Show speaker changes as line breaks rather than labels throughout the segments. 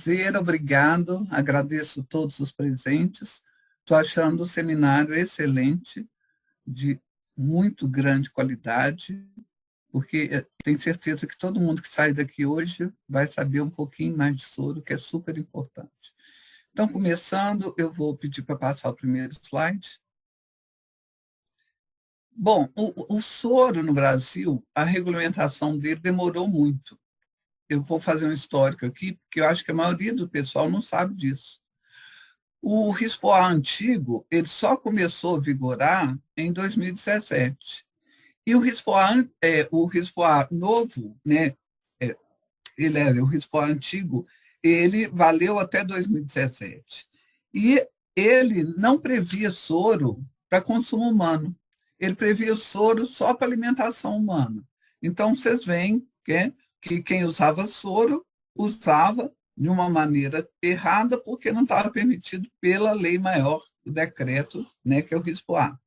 prazer, obrigado, agradeço todos os presentes. Estou achando o seminário excelente, de muito grande qualidade, porque tenho certeza que todo mundo que sai daqui hoje vai saber um pouquinho mais de soro, que é super importante. Então, começando, eu vou pedir para passar o primeiro slide. Bom, o soro no Brasil, a regulamentação dele demorou muito. Eu vou fazer um histórico aqui, porque eu acho que a maioria do pessoal não sabe disso. O RISPOA antigo, ele só começou a vigorar em 2017. E o RISPOA novo, né, o RISPOA antigo, ele valeu até 2017. E ele não previa soro para consumo humano. Ele previa soro só para alimentação humana. Então, vocês veem que quem usava soro usava de uma maneira errada, porque não estava permitido pela lei maior, o decreto, né, que é o RISPOA.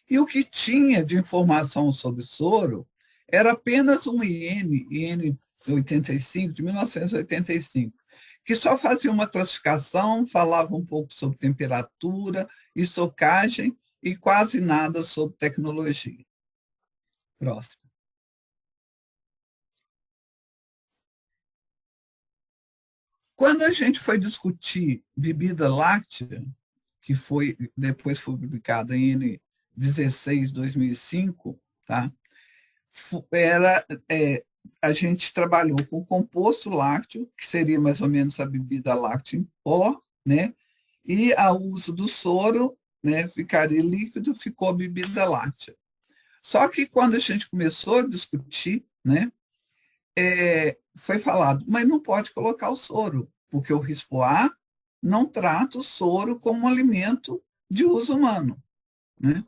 E o que tinha de informação sobre soro era apenas um IN 85, de 1985, que só fazia uma classificação, falava um pouco sobre temperatura, estocagem e quase nada sobre tecnologia. Próximo. Quando a gente foi discutir bebida láctea, que depois foi publicada em N16, 2005, tá? A gente trabalhou com o composto lácteo, que seria mais ou menos a bebida láctea em pó, né? E o uso do soro, né, ficaria líquido, ficou a bebida láctea. Só que quando a gente começou a discutir, né, foi falado, mas não pode colocar o soro, porque o RISPOA não trata o soro como um alimento de uso humano, né?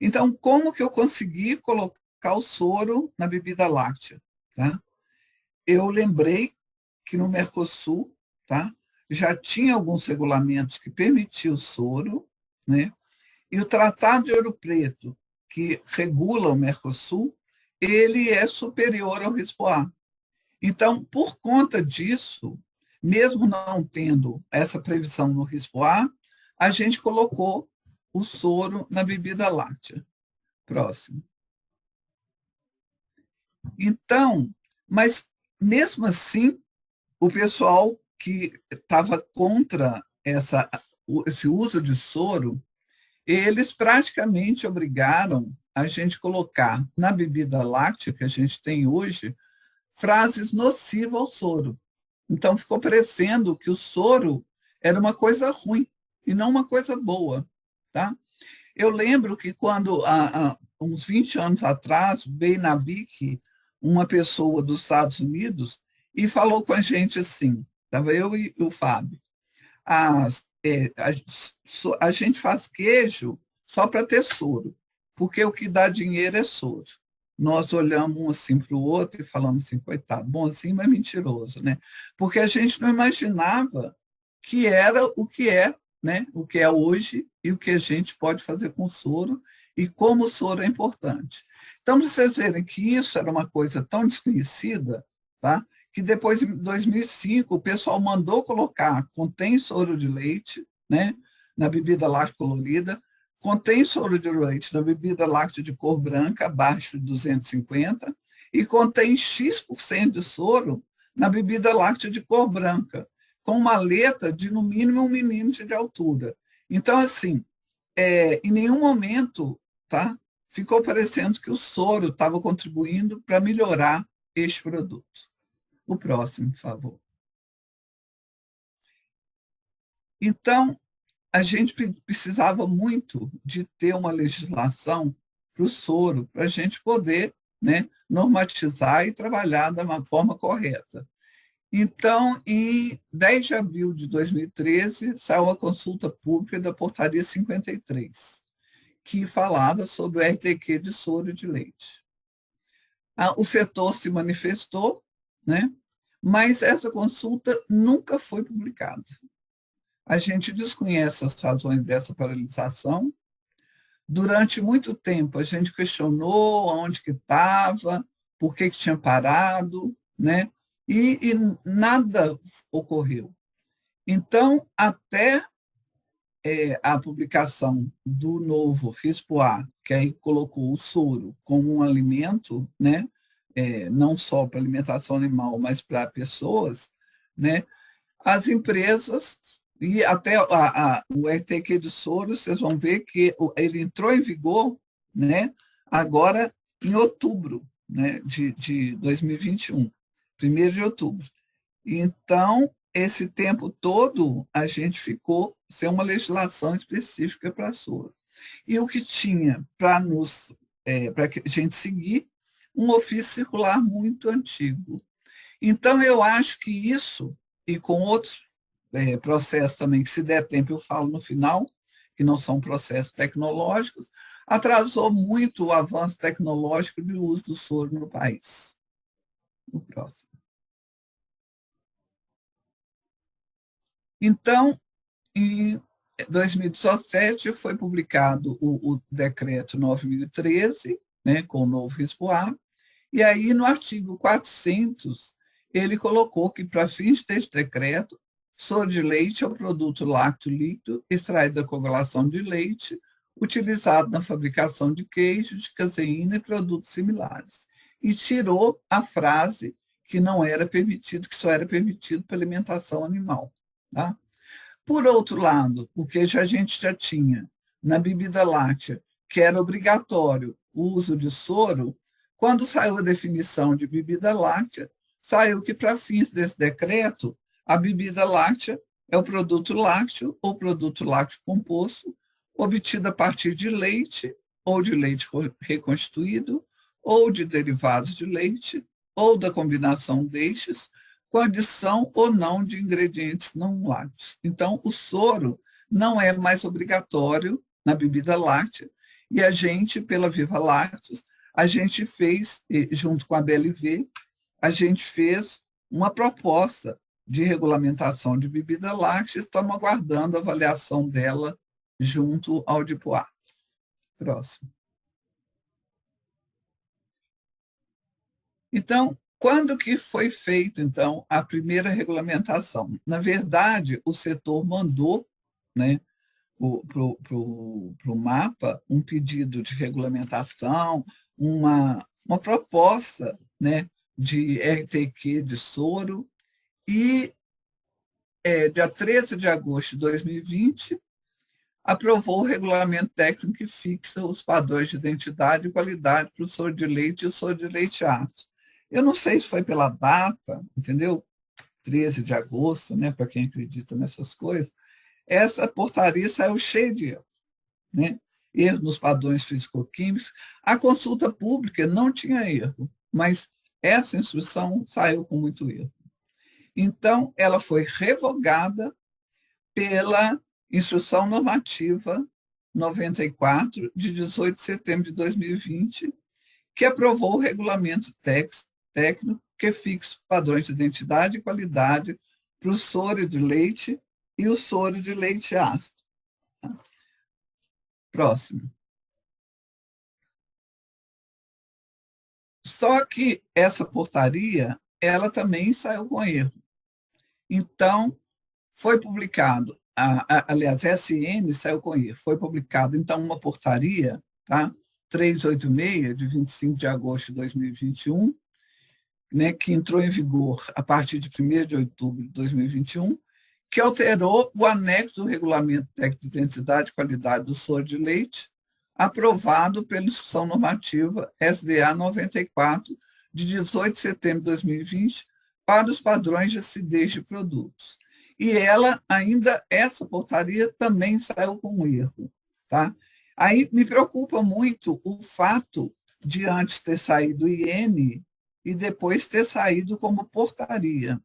Então, como que eu consegui colocar o soro na bebida láctea? Tá? Eu lembrei que no Mercosul, tá, já tinha alguns regulamentos que permitiam o soro, né? E o Tratado de Ouro Preto, que regula o Mercosul, ele é superior ao RISPOA. Então, por conta disso, mesmo não tendo essa previsão no RISPOA, a gente colocou o soro na bebida láctea. Próximo. Então, mas mesmo assim, o pessoal que estava contra esse uso de soro, eles praticamente obrigaram a gente colocar na bebida láctea que a gente tem hoje frases nocivas ao soro. Então, ficou parecendo que o soro era uma coisa ruim e não uma coisa boa. Tá? Eu lembro que quando, há uns 20 anos atrás, veio na BIC uma pessoa dos Estados Unidos e falou com a gente assim, estava eu e o Fábio, a gente faz queijo só para ter soro, porque o que dá dinheiro é soro. Nós olhamos um assim para o outro e falamos assim, coitado, bonzinho, mas mentiroso, né? Porque a gente não imaginava que era o que é, né? O que é hoje e o que a gente pode fazer com soro e como o soro é importante. Então, vocês verem que isso era uma coisa tão desconhecida, tá? Que depois, em 2005, o pessoal mandou colocar, contém soro de leite, né? Na bebida láctea colorida, contém soro de leite na bebida láctea de cor branca, abaixo de 250, e contém X% de soro na bebida láctea de cor branca, com uma letra de, no mínimo, 1 milímetro de altura. Então, assim, em nenhum momento, tá, ficou parecendo que o soro estava contribuindo para melhorar este produto. O próximo, por favor. Então, a gente precisava muito de ter uma legislação para o soro, para a gente poder, né, normatizar e trabalhar da forma correta. Então, em 10 de abril de 2013, saiu a consulta pública da Portaria 53, que falava sobre o RTQ de soro de leite. O setor se manifestou, né, mas essa consulta nunca foi publicada. A gente desconhece as razões dessa paralisação. Durante muito tempo, a gente questionou onde que estava, por que tinha parado, né? E nada ocorreu. Então, até a publicação do novo RISPO-A, que aí colocou o soro como um alimento, né, não só para alimentação animal, mas para pessoas, né, as empresas, e até o RTQ de soro, vocês vão ver que ele entrou em vigor, né, agora em outubro, né, de 2021, 1º de outubro. Então, esse tempo todo, a gente ficou sem uma legislação específica para a soro. E o que tinha para que a gente seguir, um ofício circular muito antigo. Então, eu acho que isso, e com outros processos também, que se der tempo eu falo no final, que não são processos tecnológicos, atrasou muito o avanço tecnológico de uso do soro no país. O próximo. Então, em 2017, foi publicado o decreto 9.013, né, com o novo RISPO-A, e aí, no artigo 400, ele colocou que, para fins deste decreto, soro de leite é o produto lácteo líquido extraído da coagulação de leite, utilizado na fabricação de queijo, de caseína e produtos similares. E tirou a frase que não era permitido, que só era permitido para alimentação animal. Tá? Por outro lado, o que a gente já tinha na bebida láctea, que era obrigatório o uso de soro, quando saiu a definição de bebida láctea, saiu que, para fins desse decreto, a bebida láctea é o produto lácteo ou produto lácteo composto, obtido a partir de leite, ou de leite reconstituído, ou de derivados de leite, ou da combinação destes, com adição ou não de ingredientes não lácteos. Então, o soro não é mais obrigatório na bebida láctea, e a gente, pela Viva Lácteos, a gente fez, junto com a BLV, a gente fez uma proposta de regulamentação de bebida láctea, estamos aguardando a avaliação dela junto ao DIPOA. Próximo. Então, quando que foi feita, então, a primeira regulamentação? Na verdade, o setor mandou, né, para o MAPA um pedido de regulamentação, uma proposta, né, de RTQ de soro, e dia 13 de agosto de 2020, aprovou o regulamento técnico que fixa os padrões de identidade e qualidade para o soro de leite e o soro de leite ácido. Eu não sei se foi pela data, entendeu? 13 de agosto, né, para quem acredita nessas coisas, essa portaria saiu cheia de erros, né? Erros nos padrões físico-químicos. A consulta pública não tinha erro, mas essa instrução saiu com muito erro. Então, ela foi revogada pela Instrução Normativa 94, de 18 de setembro de 2020, que aprovou o regulamento técnico que fixa padrões de identidade e qualidade para o soro de leite e o soro de leite ácido. Próximo. Só que essa portaria, ela também saiu com erro. Então, foi publicado, aliás, a SN saiu com erro, foi publicado, então, uma portaria, tá? 386, de 25 de agosto de 2021, né, que entrou em vigor a partir de 1º de outubro de 2021, que alterou o anexo do Regulamento Técnico de Identidade e Qualidade do Soro de Leite, aprovado pela Instrução Normativa SDA 94, de 18 de setembro de 2020, para os padrões de acidez de produtos. E ela ainda, essa portaria também saiu com um erro. Tá? Aí me preocupa muito o fato de antes ter saído IN e depois ter saído como portaria,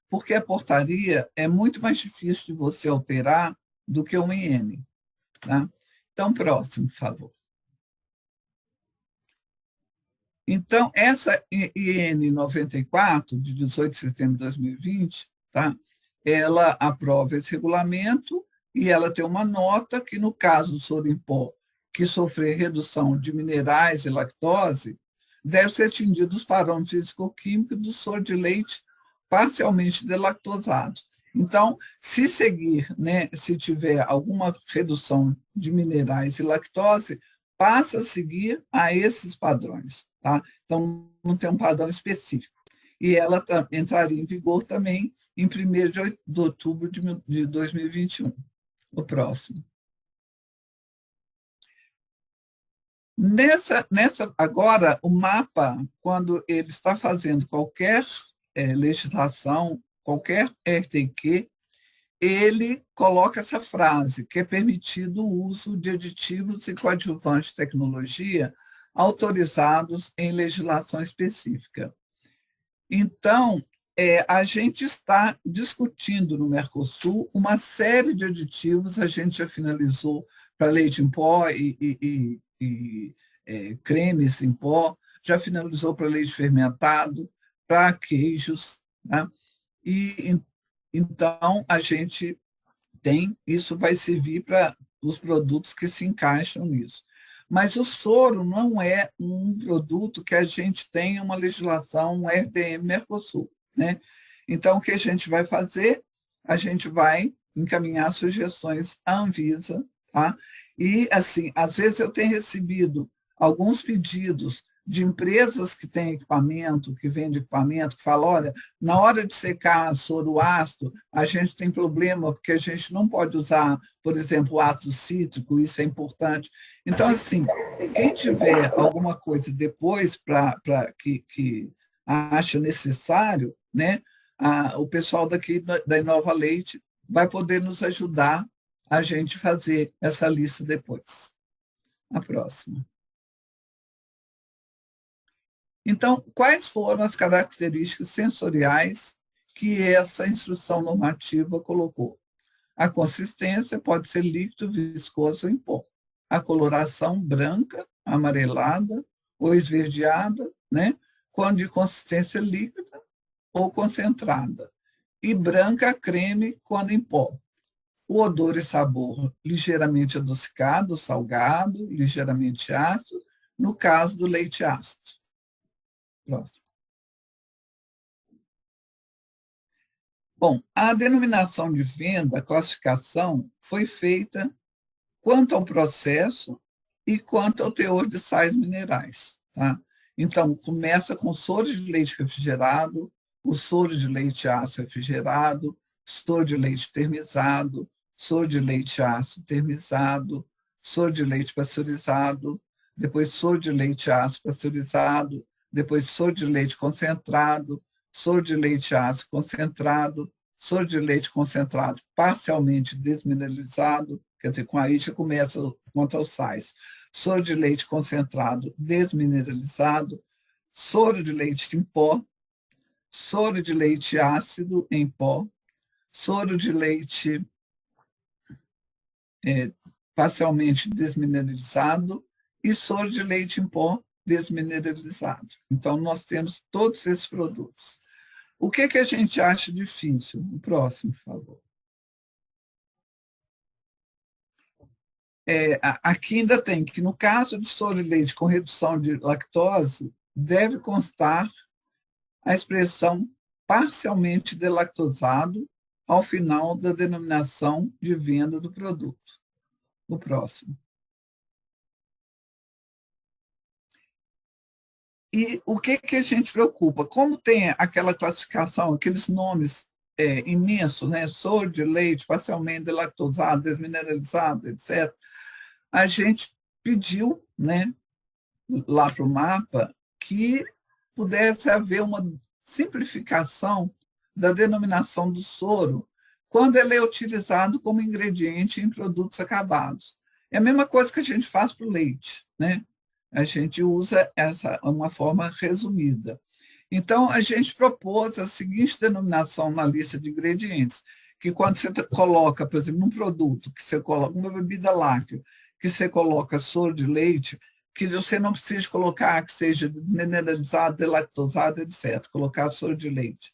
porque a portaria é muito mais difícil de você alterar do que um IN. Tá? Então, próximo, por favor. Então, essa IN 94, de 18 de setembro de 2020, tá? Ela aprova esse regulamento e ela tem uma nota que, no caso do soro em pó, que sofrer redução de minerais e lactose, deve ser atingido os parâmetros físico-químicos do soro de leite parcialmente delactosado. Então, se seguir, né, se tiver alguma redução de minerais e lactose, passa a seguir a esses padrões. Tá? Então, não tem um padrão específico. E ela entraria em vigor também em 1º de outubro de 2021, o próximo. Agora, o mapa, quando ele está fazendo qualquer legislação, qualquer RTQ, ele coloca essa frase, que é permitido o uso de aditivos e coadjuvantes de tecnologia autorizados em legislação específica. Então, a gente está discutindo no Mercosul uma série de aditivos, a gente já finalizou para leite em pó e cremes em pó, já finalizou para leite fermentado, para queijos, né? E então a gente isso vai servir para os produtos que se encaixam nisso. Mas o soro não é um produto que a gente tenha uma legislação, um RTM Mercosul, né? Então, o que a gente vai fazer? A gente vai encaminhar sugestões à Anvisa, tá? E, assim, às vezes eu tenho recebido alguns pedidos de empresas que têm equipamento, que vendem equipamento, que falam, olha, na hora de secar soro ácido, a gente tem problema, porque a gente não pode usar, por exemplo, ácido cítrico, isso é importante. Então, assim, quem tiver alguma coisa depois que acha necessário, né, o pessoal daqui da Inova Leite vai poder nos ajudar a gente fazer essa lista depois. A próxima. Então, quais foram as características sensoriais que essa instrução normativa colocou? A consistência pode ser líquido, viscoso ou em pó. A coloração branca, amarelada ou esverdeada, né? Quando de consistência líquida ou concentrada. E branca, creme, quando em pó. O odor e sabor ligeiramente adocicado, salgado, ligeiramente ácido, no caso do leite ácido. Próximo. Bom, a denominação de venda, a classificação, foi feita quanto ao processo e quanto ao teor de sais minerais. Tá? Então, começa com soro de leite refrigerado, o soro de leite ácido refrigerado, soro de leite termizado, soro de leite ácido termizado, soro de leite pasteurizado, depois soro de leite ácido pasteurizado, depois soro de leite concentrado, soro de leite ácido concentrado, soro de leite concentrado parcialmente desmineralizado, quer dizer, com aí já começa quanto aos sais. Soro de leite concentrado desmineralizado, soro de leite em pó, soro de leite ácido em pó, soro de leite parcialmente desmineralizado e soro de leite em pó desmineralizado. Então, nós temos todos esses produtos. O que a gente acha difícil? O próximo, por favor. Aqui ainda tem que, no caso de soro de leite com redução de lactose, deve constar a expressão parcialmente delactosado ao final da denominação de venda do produto. O próximo. E o que a gente preocupa? Como tem aquela classificação, aqueles nomes imensos, né? Soro de leite parcialmente delactosado, desmineralizado, etc., a gente pediu, né, lá para o mapa que pudesse haver uma simplificação da denominação do soro quando ele é utilizado como ingrediente em produtos acabados. É a mesma coisa que a gente faz para o leite, né? A gente usa uma forma resumida. Então, a gente propôs a seguinte denominação na lista de ingredientes, que quando você coloca, por exemplo, num produto, que você coloca uma bebida láctea, que você coloca soro de leite, que você não precisa colocar que seja mineralizado, delactosado, etc. Colocar soro de leite.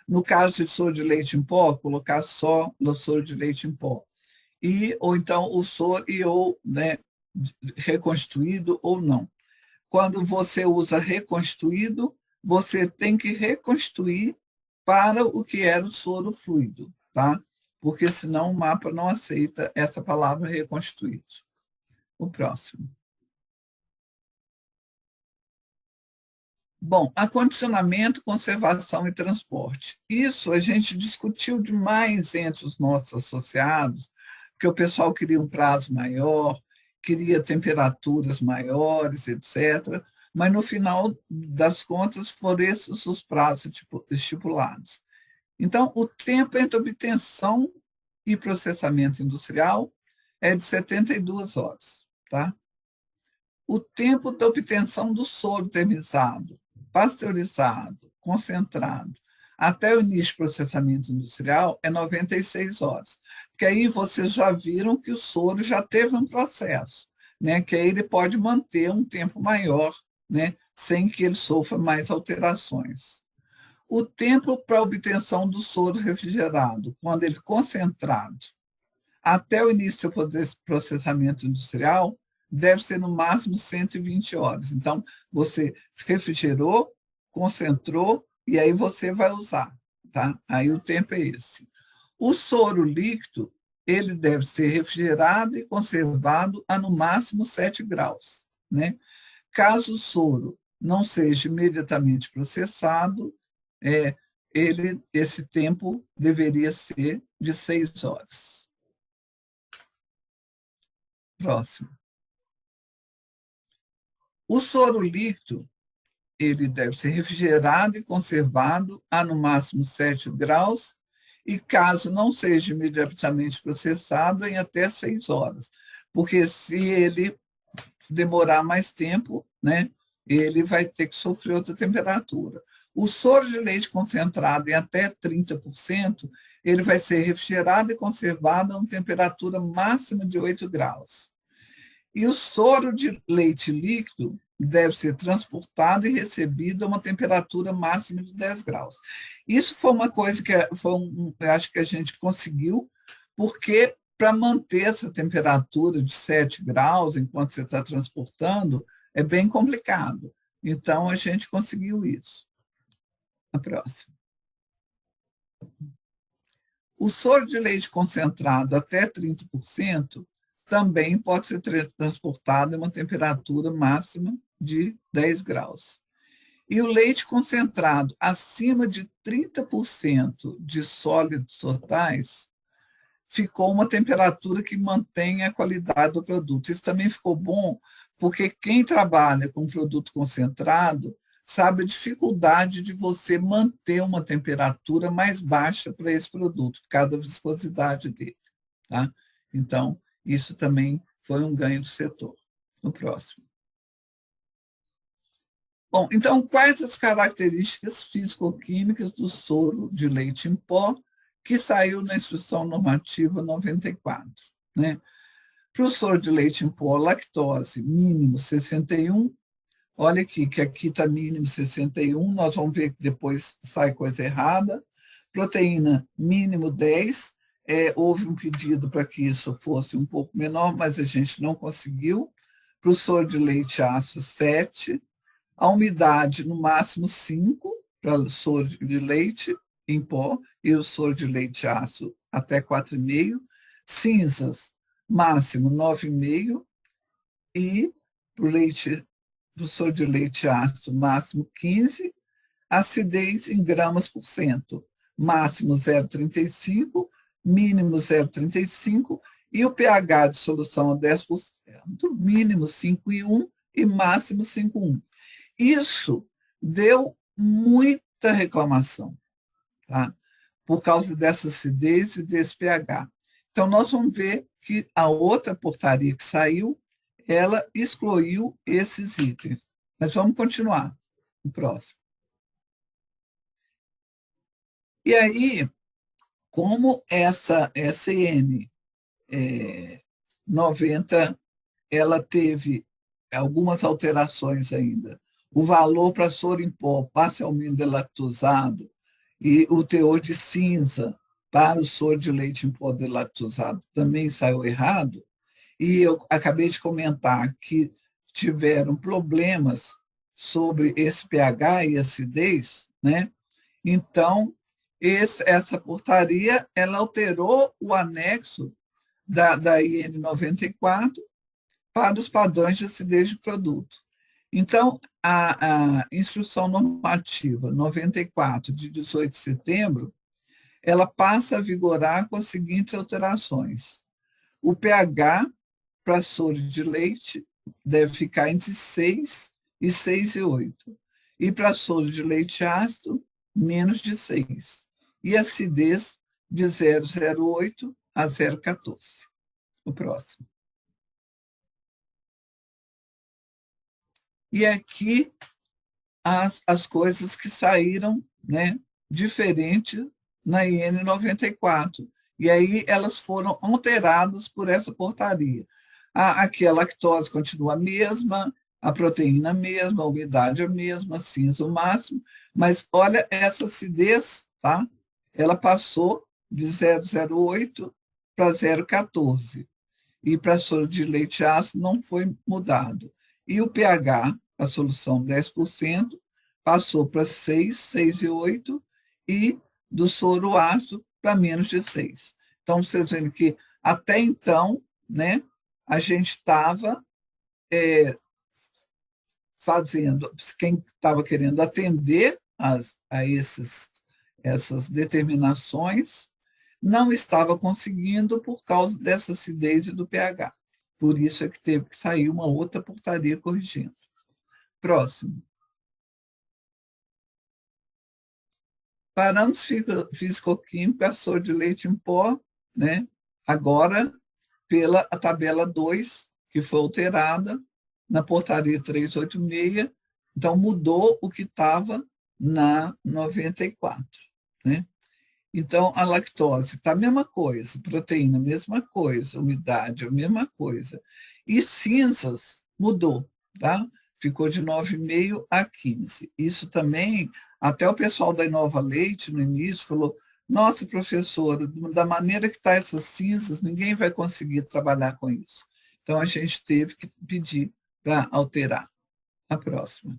No caso de soro de leite em pó, colocar só no soro de leite em pó. Ou então o soro né, reconstruído ou não. Quando você usa reconstruído, você tem que reconstruir para o que era o soro fluido. tá? Porque senão o mapa não aceita essa palavra reconstituído. O próximo. Bom, acondicionamento, conservação e transporte. Isso a gente discutiu demais entre os nossos associados, porque o pessoal queria um prazo maior, queria temperaturas maiores, etc. Mas, no final das contas, foram esses os prazos estipulados. Então, o tempo entre obtenção e processamento industrial é de 72 horas. Tá? O tempo da obtenção do soro terminizado, pasteurizado, concentrado, até o início do processamento industrial é 96 horas. Porque aí vocês já viram que o soro já teve um processo, né? Que aí ele pode manter um tempo maior, né? Sem que ele sofra mais alterações. O tempo para a obtenção do soro refrigerado, quando ele concentrado, até o início do processamento industrial, deve ser no máximo 120 horas. Então, você refrigerou, concentrou, e aí você vai usar. Tá? Aí o tempo é esse. O soro líquido, ele deve ser refrigerado e conservado a no máximo 7 graus. Né? Caso o soro não seja imediatamente processado, esse tempo deveria ser de 6 horas. Próximo. O soro líquido, ele deve ser refrigerado e conservado a no máximo 7 graus e, caso não seja imediatamente processado, em até 6 horas. Porque se ele demorar mais tempo, né, ele vai ter que sofrer outra temperatura. O soro de leite concentrado em até 30%, ele vai ser refrigerado e conservado a uma temperatura máxima de 8 graus. E o soro de leite líquido deve ser transportado e recebido a uma temperatura máxima de 10 graus. Isso foi uma coisa que acho que a gente conseguiu, porque para manter essa temperatura de 7 graus enquanto você está transportando, é bem complicado. Então, a gente conseguiu isso. A próxima. O soro de leite concentrado até 30% também pode ser transportado a uma temperatura máxima de 10 graus. E o leite concentrado acima de 30% de sólidos totais ficou uma temperatura que mantém a qualidade do produto. Isso também ficou bom, porque quem trabalha com produto concentrado sabe a dificuldade de você manter uma temperatura mais baixa para esse produto, por causa da viscosidade dele. Tá? Então, isso também foi um ganho do setor. No próximo. Bom, então, quais as características físico-químicas do soro de leite em pó que saiu na Instrução Normativa 94? Né? Para o soro de leite em pó, lactose mínimo 61, olha aqui, que aqui está mínimo 61, nós vamos ver que depois sai coisa errada. Proteína mínimo 10, houve um pedido para que isso fosse um pouco menor, mas a gente não conseguiu. Para o soro de leite ácido, 7. A umidade, no máximo 5, para o soro de leite em pó, e o soro de leite ácido até 4,5. Cinzas, máximo 9,5. E para o soro de leite ácido, máximo 15. Acidez em gramas por cento, máximo 0,35, mínimo 0,35, e o pH de solução a 10%, mínimo 5,1 e máximo 5,1. Isso deu muita reclamação, tá? Por causa dessa acidez e desse pH. Então, nós vamos ver que a outra portaria que saiu, ela excluiu esses itens. Mas vamos continuar no próximo. E aí, como essa SN 90, ela teve algumas alterações ainda. O valor para soro em pó parcialmente delactosado e o teor de cinza para o soro de leite em pó delactosado também saiu errado. E eu acabei de comentar que tiveram problemas sobre esse pH e acidez, né? Então, essa portaria, ela alterou o anexo da IN 94 para os padrões de acidez de produto. Então, a Instrução Normativa 94, de 18 de setembro, ela passa a vigorar com as seguintes alterações. O pH para soro de leite deve ficar entre 6 e 6,8. E para soro de leite ácido, menos de 6. E acidez de 0,08 a 0,14. O próximo. E aqui as coisas que saíram, né, diferente na IN 94. E aí elas foram alteradas por essa portaria. Aqui a lactose continua a mesma, a proteína a mesma, a umidade a mesma, a cinza o máximo, mas olha essa acidez, tá? Ela passou de 0,08 para 0,14. E para soro de leite ácido não foi mudado. E o pH, a solução 10%, passou para 6, 6,8 e do soro ácido para menos de 6. Então, vocês veem que até então, né, a gente estava fazendo, quem estava querendo atender a essas determinações, não estava conseguindo por causa dessa acidez e do pH. Por isso é que teve que sair uma outra portaria corrigindo. Próximo. Parâmetros físico-químicos, soro de leite em pó, né? Agora, pela a tabela 2, que foi alterada na portaria 386, então mudou o que estava na 94, né? Então, a lactose está a mesma coisa, proteína, a mesma coisa, umidade, a mesma coisa. E cinzas mudou, tá? Ficou de 9,5 a 15. Isso também, até o pessoal da Inova Leite, no início, falou, nossa, professora, da maneira que está essas cinzas, ninguém vai conseguir trabalhar com isso. Então, a gente teve que pedir para alterar. A próxima.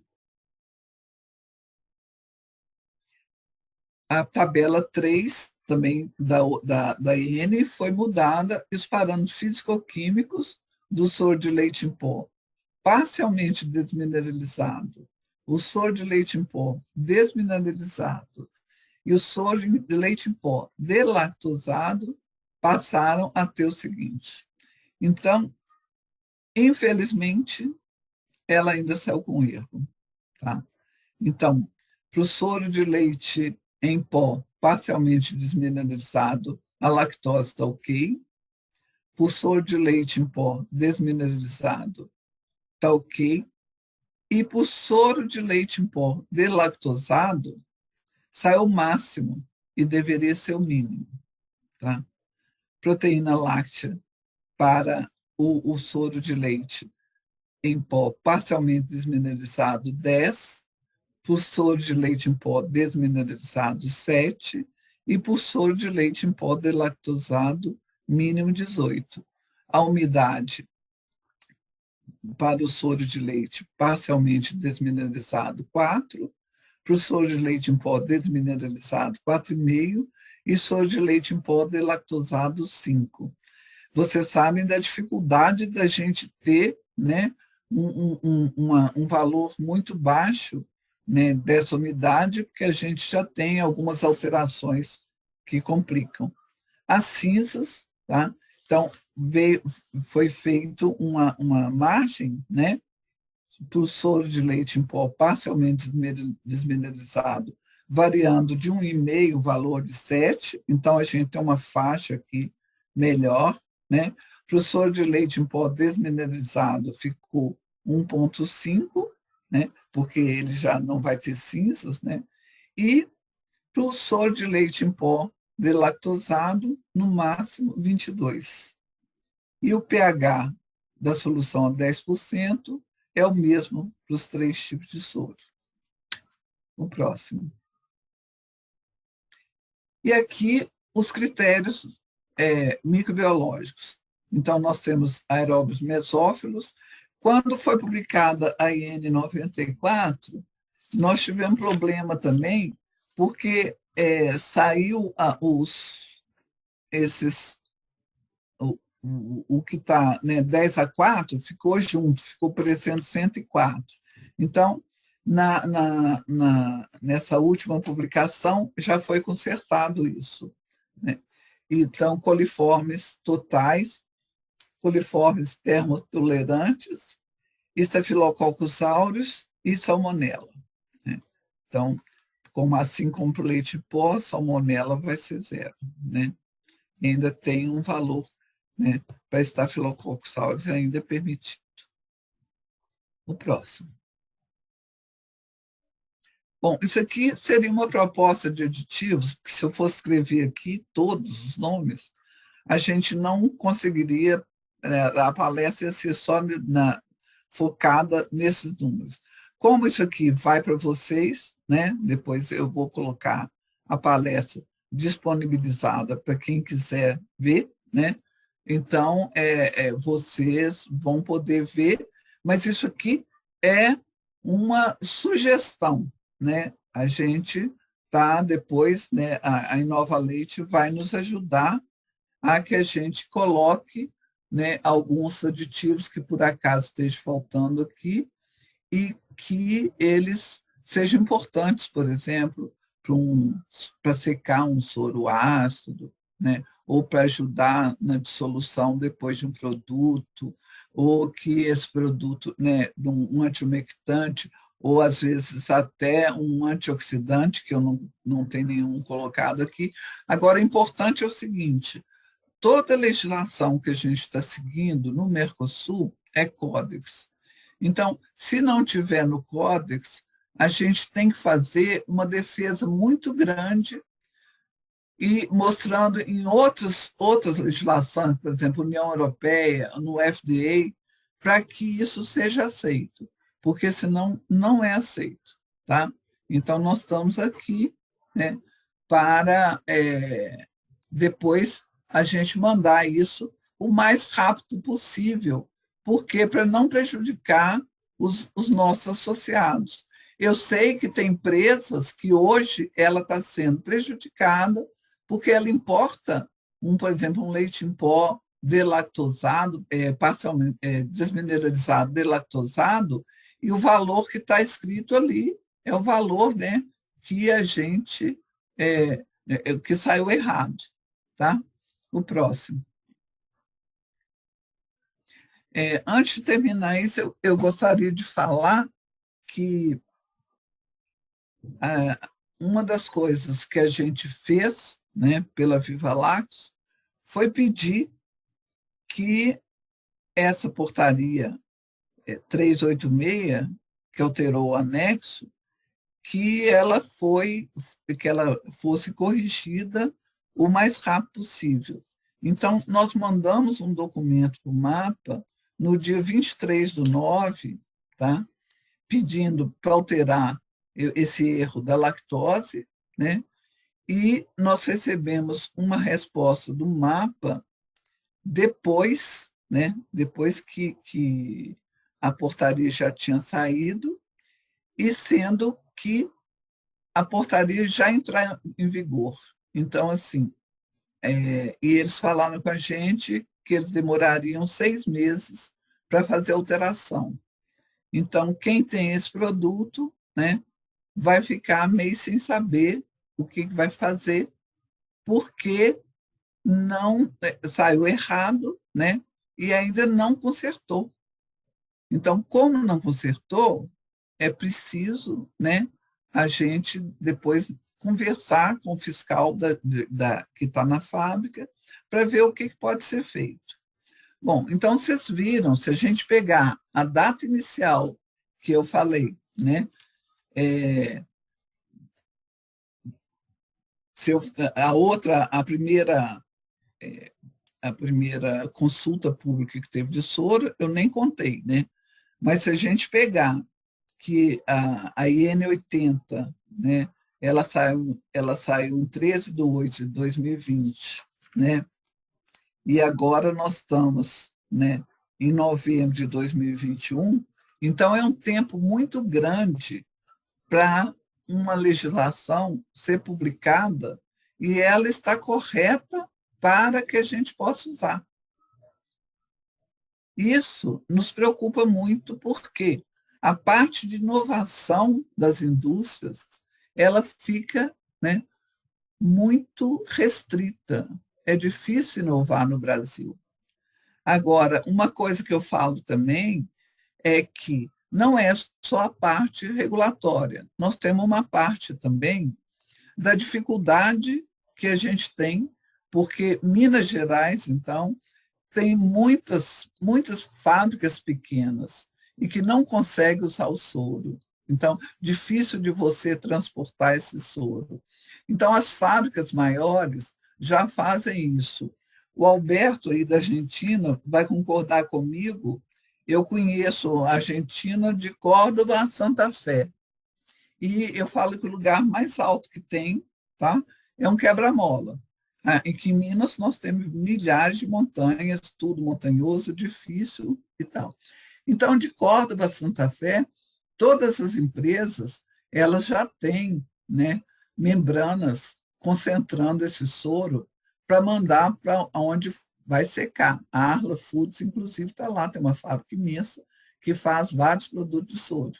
A tabela 3, também da IN, foi mudada e os parâmetros físico-químicos do soro de leite em pó parcialmente desmineralizado, o soro de leite em pó desmineralizado e o soro de leite em pó delactosado passaram a ter o seguinte. Então, infelizmente, ela ainda saiu com erro. Tá? Então, para o soro de leite em pó parcialmente desmineralizado, a lactose está ok. Para o soro de leite em pó desmineralizado, está ok. E para o soro de leite em pó delactosado, saiu o máximo e deveria ser o mínimo. Tá? Proteína láctea para o soro de leite em pó parcialmente desmineralizado, 10. Por soro de leite em pó desmineralizado, 7, e por soro de leite em pó delactosado, mínimo 18. A umidade para o soro de leite parcialmente desmineralizado, 4, para o soro de leite em pó desmineralizado, 4,5, e soro de leite em pó delactosado, 5. Vocês sabem da dificuldade da gente ter, né, um valor muito baixo, né, dessa umidade, porque a gente já tem algumas alterações que complicam. As cinzas, tá? Então, foi feito uma margem, né, para o soro de leite em pó parcialmente desmineralizado, variando de 1,5 valor de 7, então a gente tem uma faixa aqui melhor, né? Para o soro de leite em pó desmineralizado ficou 1,5, né? Porque ele já não vai ter cinzas, né? E para o soro de leite em pó delactosado, no máximo 22. E o pH da solução a 10% é o mesmo para os 3 tipos de soro. O próximo. E aqui os critérios microbiológicos. Então, nós temos aeróbios mesófilos. Quando foi publicada a IN 94, nós tivemos problema também, porque saiu esses, o que está, né, 10-4 ficou junto, ficou parecendo 104. Então, nessa última publicação, já foi consertado isso, né? Então, coliformes totais, coliformes termotolerantes, Staphylococcus aureus e salmonela, né? Então, assim como para o leite pó, salmonela vai ser 0, né? E ainda tem um valor, né, para Staphylococcus aureus ainda é permitido. O próximo. Bom, isso aqui seria uma proposta de aditivos, que se eu fosse escrever aqui todos os nomes, a gente não conseguiria, a palestra ia ser só focada nesses números. Como isso aqui vai para vocês, né? Depois eu vou colocar a palestra disponibilizada para quem quiser ver, né? Então, vocês vão poder ver, mas isso aqui é uma sugestão, né? A gente tá depois, né? A Inova Leite vai nos ajudar a que a gente coloque, né, alguns aditivos que por acaso estejam faltando aqui e que eles sejam importantes, por exemplo, para secar um soro ácido, né, ou para ajudar na dissolução depois de um produto, ou que esse produto, né, um antiumectante, ou às vezes até um antioxidante, que eu não tenho nenhum colocado aqui. Agora, o importante é o seguinte: toda a legislação que a gente está seguindo no Mercosul é Códex. Então, se não tiver no Códex, a gente tem que fazer uma defesa muito grande e mostrando em outras legislações, por exemplo, União Europeia, no FDA, para que isso seja aceito, porque senão não é aceito, tá? Então, nós estamos aqui, né, para depois a gente mandar isso o mais rápido possível, porque para não prejudicar os nossos associados. Eu sei que tem empresas que hoje ela está sendo prejudicada porque ela importa, por exemplo, um leite em pó delactosado, parcialmente desmineralizado, delactosado, e o valor que está escrito ali é o valor, né, que a gente que saiu errado, tá? O próximo. Antes de terminar isso, eu gostaria de falar que uma das coisas que a gente fez, né, pela Viva Lactos foi pedir que essa portaria 386, que alterou o anexo, que ela fosse corrigida o mais rápido possível. Então, nós mandamos um documento para o MAPA no dia 23/9, tá? Pedindo para alterar esse erro da lactose, né? E nós recebemos uma resposta do MAPA depois, né? Depois que a portaria já tinha saído, e sendo que a portaria já entrar em vigor. Então, assim, e eles falaram com a gente que eles demorariam 6 meses para fazer a alteração. Então, quem tem esse produto, né, vai ficar meio sem saber o que vai fazer, porque não saiu errado, né, e ainda não consertou. Então, como não consertou, é preciso, né, a gente depois conversar com o fiscal que está na fábrica para ver o que pode ser feito. Bom, então vocês viram, se a gente pegar a data inicial que eu falei, né, a primeira consulta pública que teve de soro, eu nem contei, né? Mas se a gente pegar que a IN 80, né, ela saiu em 13/8/2020, né? E agora nós estamos, né, em novembro de 2021, então é um tempo muito grande para uma legislação ser publicada e ela está correta para que a gente possa usar. Isso nos preocupa muito porque a parte de inovação das indústrias ela fica, né, muito restrita. É difícil inovar no Brasil. Agora, uma coisa que eu falo também é que não é só a parte regulatória. Nós temos uma parte também da dificuldade que a gente tem, porque Minas Gerais, então, tem muitas fábricas pequenas e que não conseguem usar o soro. Então, difícil de você transportar esse soro. Então, as fábricas maiores já fazem isso. O Alberto, aí da Argentina, vai concordar comigo. Eu conheço a Argentina de Córdoba a Santa Fé. E eu falo que o lugar mais alto que tem, tá, é um quebra-mola. Em que em Minas nós temos milhares de montanhas, tudo montanhoso, difícil e tal. Então, de Córdoba a Santa Fé, todas as empresas elas já têm, né, membranas concentrando esse soro para mandar para onde vai secar. A Arla Foods, inclusive, está lá, tem uma fábrica imensa que faz vários produtos de soro.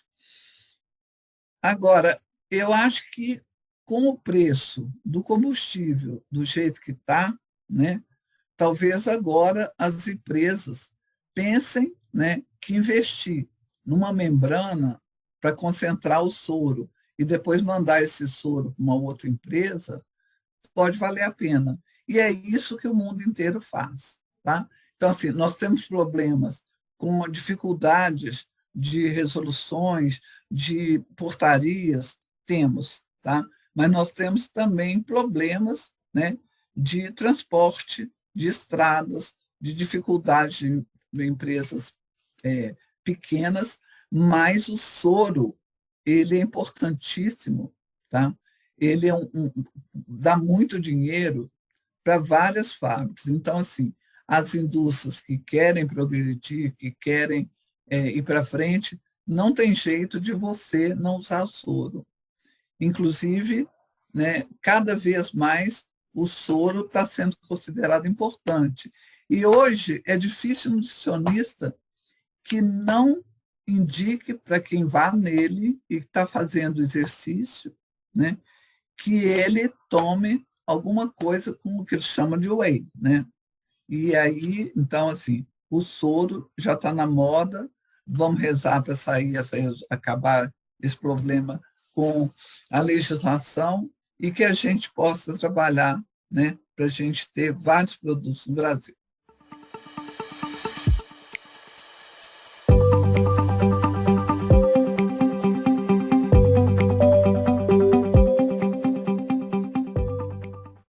Agora, eu acho que com o preço do combustível do jeito que está, né, talvez agora as empresas pensem, né, que investir numa membrana para concentrar o soro e depois mandar esse soro para uma outra empresa pode valer a pena. E é isso que o mundo inteiro faz. Tá? Então, assim, nós temos problemas com dificuldades de resoluções, de portarias, temos, tá? Mas nós temos também problemas, né, de transporte, de estradas, de dificuldades de empresas pequenas, mas o soro ele é importantíssimo, tá? Ele dá muito dinheiro para várias fábricas. Então, assim, as indústrias que querem progredir, que querem ir para frente, não tem jeito de você não usar soro. Inclusive, né, cada vez mais o soro está sendo considerado importante. E hoje é difícil um nutricionista que não indique para quem vá nele e está fazendo exercício, né, que ele tome alguma coisa com o que eles chamam de whey, né? E aí, então, assim, o soro já está na moda, vamos rezar para sair, acabar esse problema com a legislação e que a gente possa trabalhar, né, para a gente ter vários produtos no Brasil.